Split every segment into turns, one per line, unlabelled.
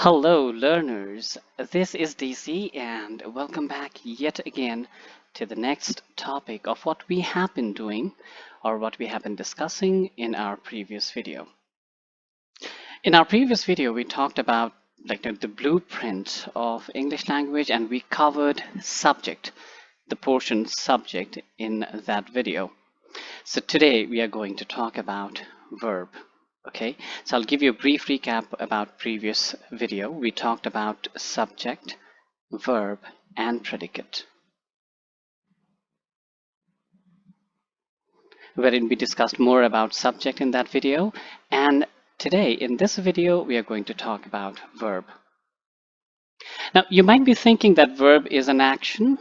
Hello, learners. This is DC, and welcome back yet again to the next topic of what we have been doing or what we have been discussing in our previous video. In our previous video, we talked about the blueprint of English language, and we covered subject, the portion subject in that video. So today we are going to talk about verb. Okay, so I'll give you a brief recap about previous video. We talked about subject, verb, and predicate, wherein we discussed more about subject in that video. And today in this video, we are going to talk about verb. Now, you might be thinking that verb is an action.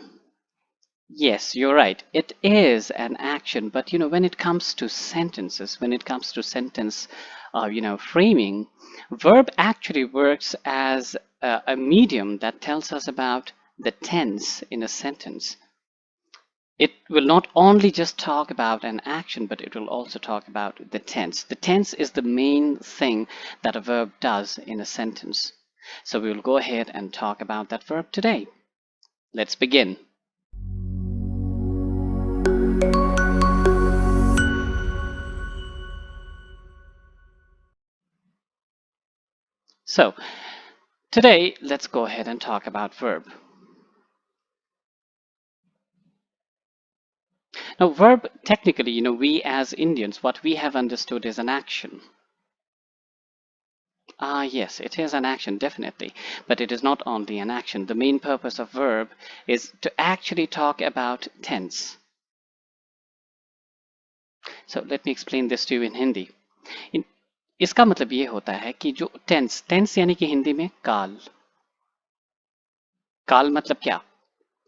Yes, you're right. It is an action, but when it comes to sentences, when it comes to sentence, framing, verb actually works as a medium that tells us about the tense in a sentence. It will not only just talk about an action, but it will also talk about the tense. The tense is the main thing that a verb does in a sentence. So we will go ahead and talk about that verb today. Let's begin. So today, let's go ahead and talk about verb. Now, verb, technically, we as Indians, what we have understood is an action. Yes, it is an action, definitely, but it is not only an action. The main purpose of verb is to actually talk about tense. So let me explain this to you in Hindi. इसका मतलब ये होता है कि जो tense यानी कि हिंदी में काल मतलब क्या?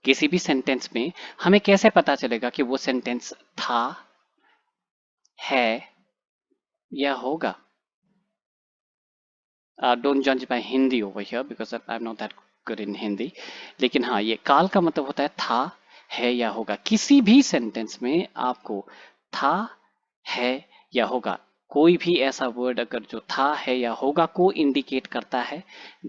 किसी भी सेंटेंस में हमें कैसे पता चलेगा कि वो सेंटेंस था, है या होगा? Don't judge by Hindi over here because I'm not that good in Hindi. लेकिन हाँ, ये काल का मतलब होता है था, है या होगा. किसी भी सेंटेंस में आपको था, है या होगा, कोई भी ऐसा वर्ड अगर जो था, है या होगा को इंडिकेट करता है,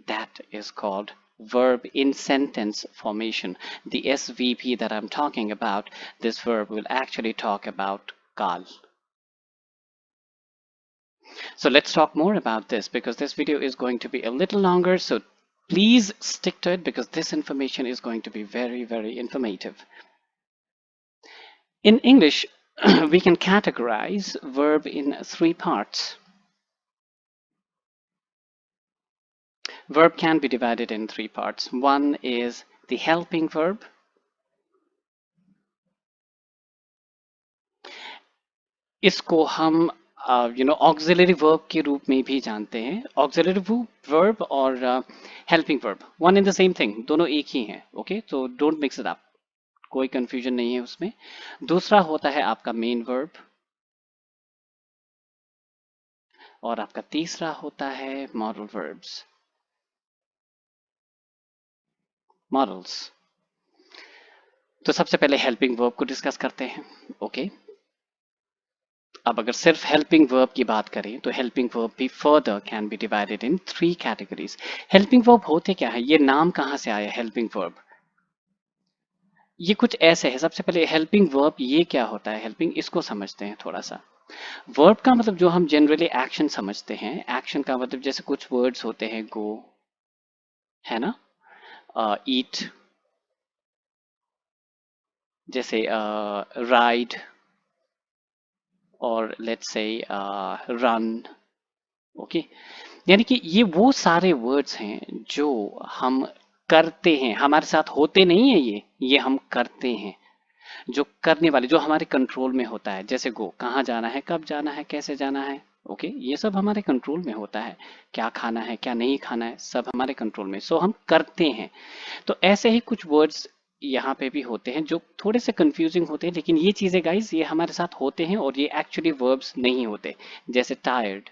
that is called verb in sentence formation. The SVP that I'm talking about, this verb will actually talk about काल. So let's talk more about this because this video is going to be a little longer. So please stick to it because this information is going to be very, very informative. In English, we can categorize verb in three parts. Verb can be divided in three parts. One is the helping verb. इसको हम auxiliary verb के रूप में भी जानते हैं. Auxiliary verb और helping verb one in the same thing, दोनों एक ही हैं. ओके, तो डोंट मिक्स इट अप, कोई कंफ्यूजन नहीं है उसमें. दूसरा होता है आपका मेन वर्ब और आपका तीसरा होता है मॉडल वर्ब्स, मॉडल्स. तो सबसे पहले हेल्पिंग वर्ब को डिस्कस करते हैं. ओके, अब अगर सिर्फ हेल्पिंग वर्ब की बात करें तो हेल्पिंग वर्ब भी further can be divided in three categories. Helping verb होते क्या है, ये नाम कहाँ से आया हेल्पिंग वर्ब? ये कुछ ऐसे है. सबसे पहले हेल्पिंग वर्ब ये क्या होता है, हेल्पिंग इसको समझते हैं थोड़ा सा. वर्ब का मतलब जो हम जनरली एक्शन समझते हैं, एक्शन का मतलब जैसे कुछ वर्ड्स होते हैं, गो है ना, ईट, जैसे राइड और लेट्स से रन. ओके, यानी कि ये वो सारे वर्ड्स हैं जो हम करते हैं, हमारे साथ होते नहीं है, ये हम करते हैं. जो करने वाले, जो हमारे कंट्रोल में होता है, जैसे गो, कहाँ जाना है, कब जाना है, कैसे जाना है. ओके, ये सब हमारे कंट्रोल में होता है. क्या खाना है, क्या नहीं खाना है, सब हमारे कंट्रोल में. सो हम करते हैं. तो ऐसे ही कुछ वर्ड्स यहाँ पे भी होते हैं जो थोड़े से कंफ्यूजिंग होते हैं, लेकिन ये चीजें गाइस ये हमारे साथ होते हैं और ये एक्चुअली वर्ब्स नहीं होते. जैसे टायर्ड,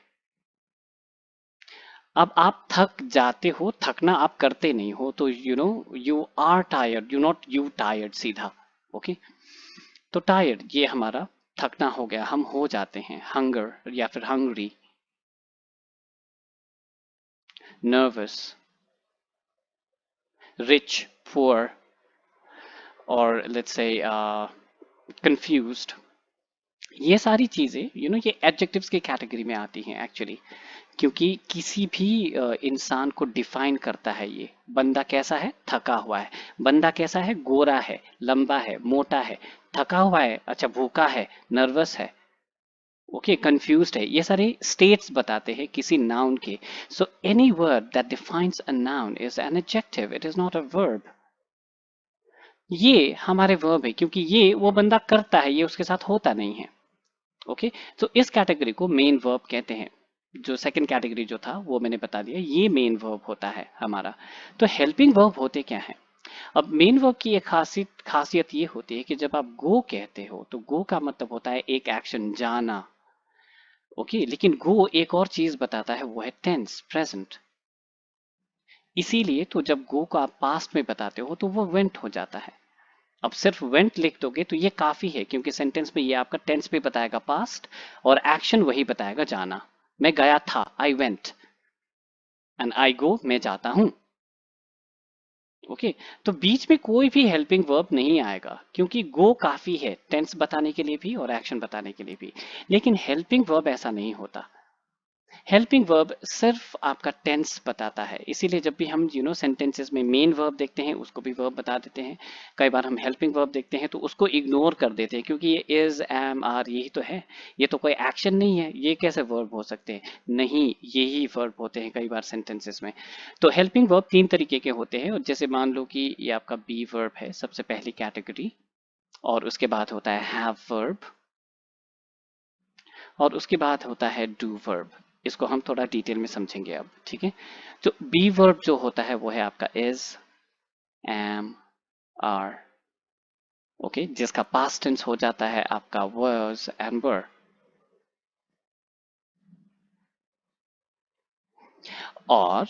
अब आप थक जाते हो, थकना आप करते नहीं हो, तो you are tired, you not you tired सीधा. ओके, तो टायर्ड ये हमारा थकना हो गया, हम हो जाते हैं. हंगर या फिर हंग्री, नर्वस, rich, poor, और let's say confused, ये सारी चीजें ये एडजेक्टिव्स की कैटेगरी में आती हैं एक्चुअली, क्योंकि किसी भी इंसान को डिफाइन करता है। ये बंदा कैसा है, थका हुआ है। बंदा कैसा है, गोरा है, लंबा है, मोटा है, थका हुआ है, अच्छा भूखा है, नर्वस है, ओके, कंफ्यूज्ड है। ये सारे स्टेट्स बताते हैं किसी नाउन के। So any verb that defines a noun is an adjective, it is not a verb. ये हमारे वर्ब है क्योंकि ये वो बंदा करता है, ये उसके साथ होता नहीं है। ओके, तो इस कैटेगरी को मेन वर्ब कहते हैं। जो सेकंड कैटेगरी जो था वो मैंने बता दिया, ये मेन वर्ब होता है हमारा। तो हेल्पिंग वर्ब होते क्या है? अब मेन वर्ब की एक खासियत ये होती है कि जब आप गो कहते हो तो गो का मतलब होता है एक एक्शन, जाना। ओके, लेकिन गो एक और चीज बताता है, वो है टेंस, प्रेजेंट। इसीलिए तो जब गो को आप पास्ट में बताते हो तो वो वेंट हो जाता है। अब सिर्फ वेंट लिख दोगे तो ये काफी है, क्योंकि सेंटेंस में ये आपका टेंस भी बताएगा, पास्ट, और एक्शन वही बताएगा, जाना। मैं गया था, आई वेंट, एंड आई गो, मैं जाता हूं। ओके, तो बीच में कोई भी हेल्पिंग वर्ब नहीं आएगा, क्योंकि गो काफी है टेंस बताने के लिए भी और एक्शन बताने के लिए भी। लेकिन हेल्पिंग वर्ब ऐसा नहीं होता। हेल्पिंग वर्ब सिर्फ आपका टेंस बताता है। इसीलिए जब भी हम सेंटेंसेस में मेन वर्ब देखते हैं उसको भी वर्ब बता देते हैं। कई बार हम हेल्पिंग वर्ब देखते हैं तो उसको इग्नोर कर देते हैं, क्योंकि ये इज, एम, आर यही तो है, ये तो कोई एक्शन नहीं है, ये कैसे वर्ब हो सकते हैं? नहीं, यही वर्ब होते हैं कई बार सेंटेंसेस में। तो हेल्पिंग वर्ब तीन तरीके के होते हैं, और जैसे मान लो कि ये आपका बी वर्ब है, सबसे पहली कैटेगरी, और उसके बाद होता है हैव वर्ब, और उसके बाद होता है डू वर्ब। इसको हम थोड़ा डिटेल में समझेंगे अब, ठीक है? तो बी वर्ब जो होता है वो है आपका इज, एम, आर, ओके, जिसका पास्ट टेंस हो जाता है आपका was एंड were। और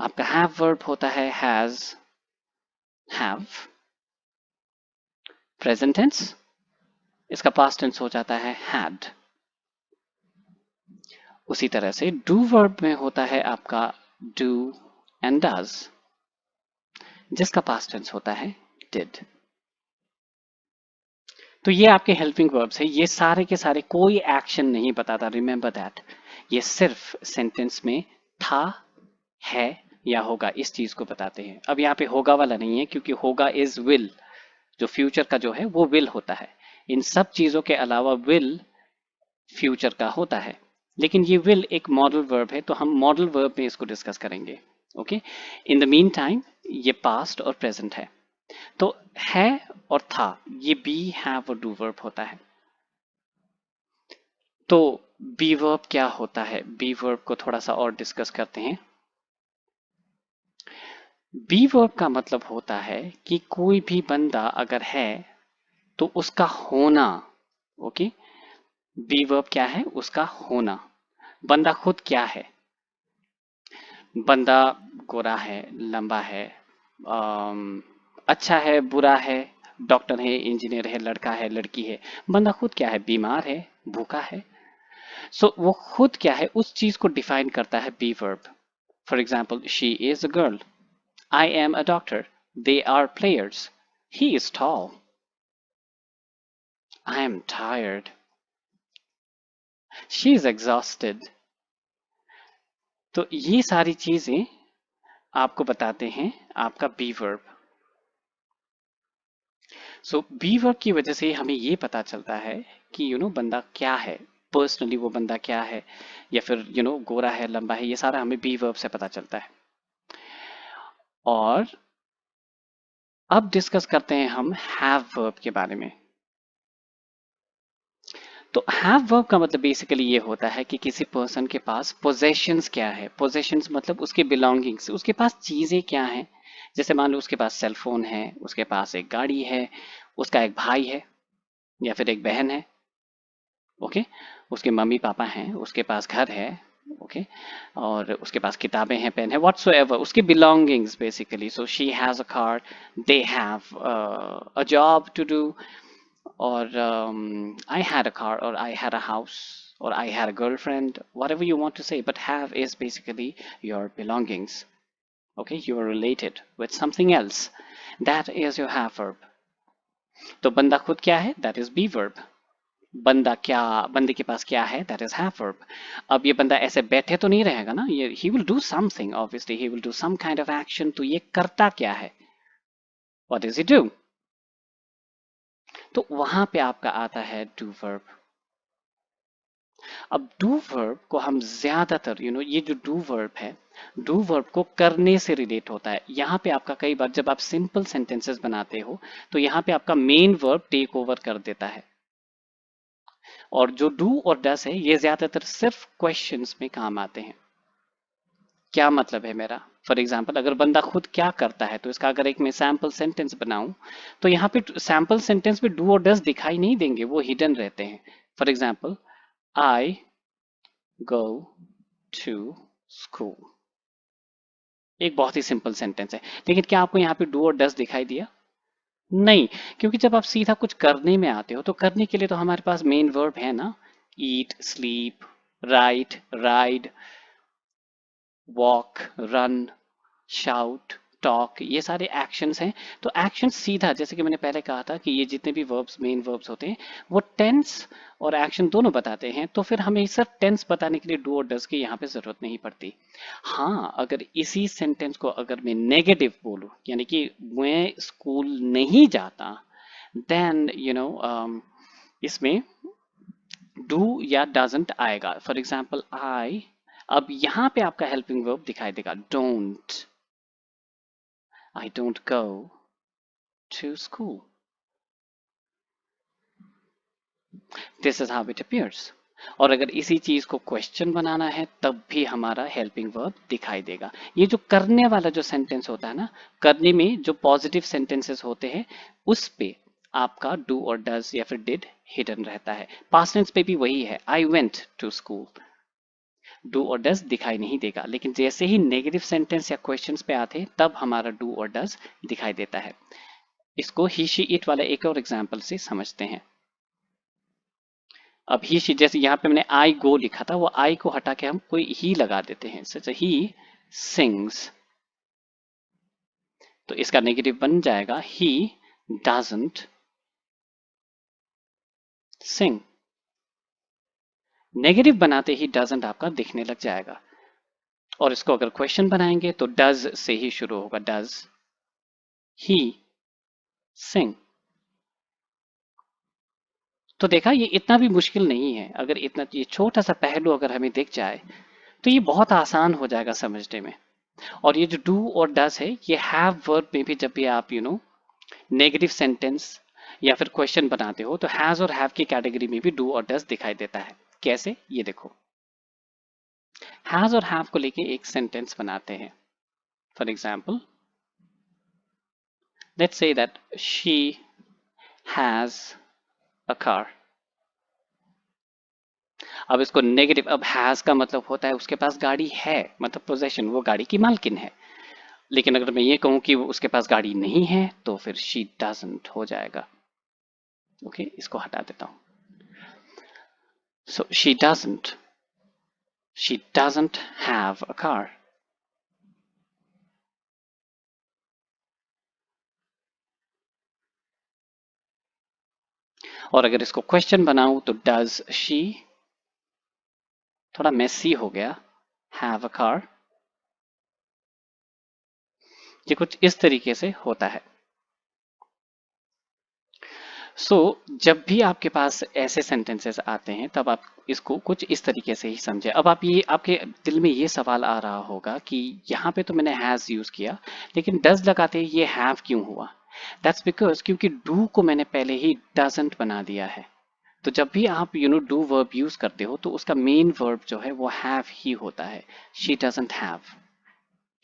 आपका हैव वर्ब होता है हैज, हैव, प्रेजेंट टेंस, इसका पास्ट टेंस हो जाता है had। उसी तरह से डू वर्ब में होता है आपका do एंड does, जिसका पास्ट टेंस होता है did। तो ये आपके हेल्पिंग वर्ब्स है। ये सारे के सारे कोई एक्शन नहीं बताता, रिमेंबर दैट। ये सिर्फ सेंटेंस में था, है या होगा, इस चीज को बताते हैं। अब यहाँ पे होगा वाला नहीं है, क्योंकि होगा इज विल, जो फ्यूचर का जो है वो विल होता है। इन सब चीजों के अलावा विल फ्यूचर का होता है। लेकिन ये विल एक मॉडल वर्ब है, तो हम मॉडल वर्ब में इसको डिस्कस करेंगे। Okay, in the mean time ये पास्ट और प्रेजेंट है। तो है और था, ये बी, हैव और डू वर्ब होता है। तो बी वर्ब क्या होता है? बी वर्ब को थोड़ा सा और डिस्कस करते हैं। बी वर्ब का मतलब होता है कि कोई भी बंदा अगर है तो उसका होना। ओके, बी वर्ब क्या है? उसका होना। बंदा खुद क्या है? बंदा गोरा है, लंबा है, अच्छा है, बुरा है, डॉक्टर है, इंजीनियर है, लड़का है, लड़की है। बंदा खुद क्या है? बीमार है, भूखा है। सो वो खुद क्या है, उस चीज को डिफाइन करता है be verb. For example, she is a girl, I am a doctor, they are players, he is tall, I am tired, she is exhausted। तो ये सारी चीजें आपको बताते हैं आपका बी वर्ब। सो बी वर्ब की वजह से हमें ये पता चलता है कि बंदा क्या है, पर्सनली वो बंदा क्या है, या फिर गोरा है, लंबा है, ये सारा हमें बी वर्ब से पता चलता है। और अब डिस्कस करते हैं हम हैव वर्ब के बारे में। तो हैव वर्ब का मतलब बेसिकली ये होता है कि किसी पर्सन के पास पोजेशंस क्या है। पोजेशंस मतलब उसके बिलोंगिंग्स, उसके पास चीजें क्या हैं। जैसे मान लो उसके पास सेल फोन है, उसके पास एक गाड़ी है, उसका एक भाई है या फिर एक बहन है, ओके, उसके मम्मी पापा हैं, उसके पास घर है, ओके, और उसके पास किताबें हैं, पेन है, व्हाटसोएवर, उसके belongings basically. So she has a car, they have a job to do, or I had a car, or I had a house, or I had a girlfriend, whatever you want to say. But have is basically your belongings. Okay, you are related with something else. That is your have verb. तो बंदा खुद क्या है? That is be verb. बंदा क्या, बंदे के पास क्या है? That is have verb. अब ये बंदा ऐसे बैठे तो नहीं रहेगा ना, ये he will do something, obviously he will do some kind of action. तो ये करता क्या है? What does he do? तो वहां पे आपका आता है do verb. अब डू वर्ब को हम ज्यादातर ये जो डू वर्ब है, डू वर्ब को करने से रिलेट होता है। यहाँ पे आपका कई बार जब आप सिंपल सेंटेंसेस बनाते हो तो यहाँ पे आपका मेन वर्ब टेक ओवर कर देता है। और जो डू और डस है ये ज्यादातर सिर्फ क्वेश्चंस में काम आते हैं। क्या मतलब है मेरा? फॉर एग्जाम्पल अगर बंदा खुद क्या करता है तो इसका अगर एक मैं सैम्पल सेंटेंस बनाऊं तो यहाँ पे सैम्पल सेंटेंस में डू और डस दिखाई नहीं देंगे, वो हिडन रहते हैं। For example I go to school, एक बहुत ही सिंपल सेंटेंस है, लेकिन क्या आपको यहाँ पे डू और डस दिखाई दिया? नहीं, क्योंकि जब आप सीधा कुछ करने में आते हो तो करने के लिए तो हमारे पास मेन वर्ब है ना, eat, sleep, write, ride, walk, run, shout, talk, ये सारे एक्शंस हैं। तो एक्शन सीधा, जैसे कि मैंने पहले कहा था कि ये जितने भी वर्ब्स मेन वर्ब्स होते हैं वो टेंस और एक्शन दोनों बताते हैं, तो फिर हमें सिर्फ टेंस बताने के लिए डू और डस की यहाँ पे जरूरत नहीं पड़ती। हाँ, अगर इसी सेंटेंस को अगर मैं नेगेटिव बोलूँ, यानी कि मैं स्कूल नहीं जाता, देन इसमें डू या डजंट आएगा। फॉर एग्जाम्पल आई, अब यहाँ पे आपका हेल्पिंग वर्ब दिखाई देगा, don't, I don't go to school. This is how it appears. और अगर इसी चीज को क्वेश्चन बनाना है तब भी हमारा हेल्पिंग वर्ब दिखाई देगा। ये जो करने वाला जो सेंटेंस होता है ना, करने में जो पॉजिटिव सेंटेंसेस होते हैं उस पे आपका डू और डज या फिर डिड हिडन रहता है। पास्ट टेंस पे भी वही है, I went to school, do और डज दिखाई नहीं देगा, लेकिन जैसे ही नेगेटिव सेंटेंस या क्वेश्चंस पे आते तब हमारा डू और डज दिखाई देता है। इसको ही शी इट वाला एक और एग्जाम्पल से समझते हैं। अब ही शी, जैसे यहाँ पे मैंने आई गो लिखा था, वो आई को हटा के हम कोई ही लगा देते हैं, सच ही सिंग्स, तो इसका नेगेटिव बन जाएगा ही डजंट सिंग। नेगेटिव बनाते ही डजंट आपका दिखने लग जाएगा। और इसको अगर क्वेश्चन बनाएंगे तो डज से ही शुरू होगा, डज ही सिंग। तो देखा, ये इतना भी मुश्किल नहीं है। अगर इतना ये छोटा सा पहलू अगर हमें दिख जाए तो ये बहुत आसान हो जाएगा समझने में। और ये जो डू और डज है ये हैव वर्ब में भी जब भी आप नेगेटिव सेंटेंस या फिर क्वेश्चन बनाते हो तो हैज और हैव की कैटेगरी में भी डू और डज दिखाई देता है। कैसे? ये देखो, हैज और हैव को लेके एक सेंटेंस बनाते हैं। For example let's say that she has a car. अब इसको नेगेटिव, अब हैज का मतलब होता है उसके पास गाड़ी है, मतलब पोजेशन, वो गाड़ी की मालकिन है। लेकिन अगर मैं ये कहूं कि वो उसके पास गाड़ी नहीं है तो फिर शी डजंट हो जाएगा। ओके, इसको हटा देता हूं। So she doesn't have a car. और अगर इसको क्वेश्चन बनाऊं तो डज शी, थोड़ा मेसी हो गया, हैव अ कार। ये कुछ इस तरीके से होता है। जब भी आपके पास ऐसे सेंटेंसेस आते हैं तब आप इसको कुछ इस तरीके से ही समझे। अब आप ये, आपके दिल में ये सवाल आ रहा होगा कि यहाँ पे तो मैंने हैज यूज किया लेकिन डज लगाते ही ये हैव क्यों हुआ? दैट्स बिकॉज क्योंकि डू को मैंने पहले ही डजंट बना दिया है। तो जब भी आप डू वर्ब यूज करते हो तो उसका मेन वर्ब जो है वो हैव ही होता है। She doesn't have,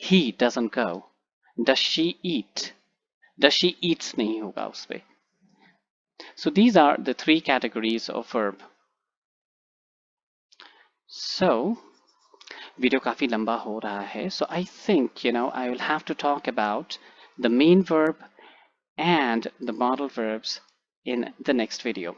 he doesn't go, does she eat, does she Yeats नहीं होगा उस पे। So these are the three categories of verb. So video काफी लंबा हो रहा है, so I think I will have to talk about the main verb and the modal verbs in the next video.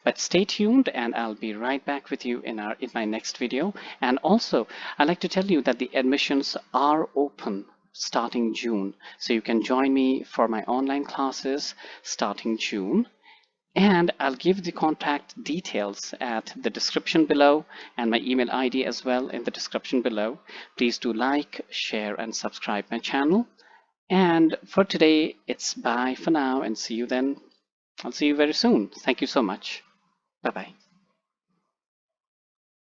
But stay tuned and I'll be right back with you in my next video. And also I'd like to tell you that the admissions are open starting June. So you can join me for my online classes starting June. And I'll give the contact details at the description below and my email ID as well in the description below. Please do like, share, and subscribe my channel. And for today, it's bye for now and see you then. I'll see you very soon. Thank you so much. Bye bye.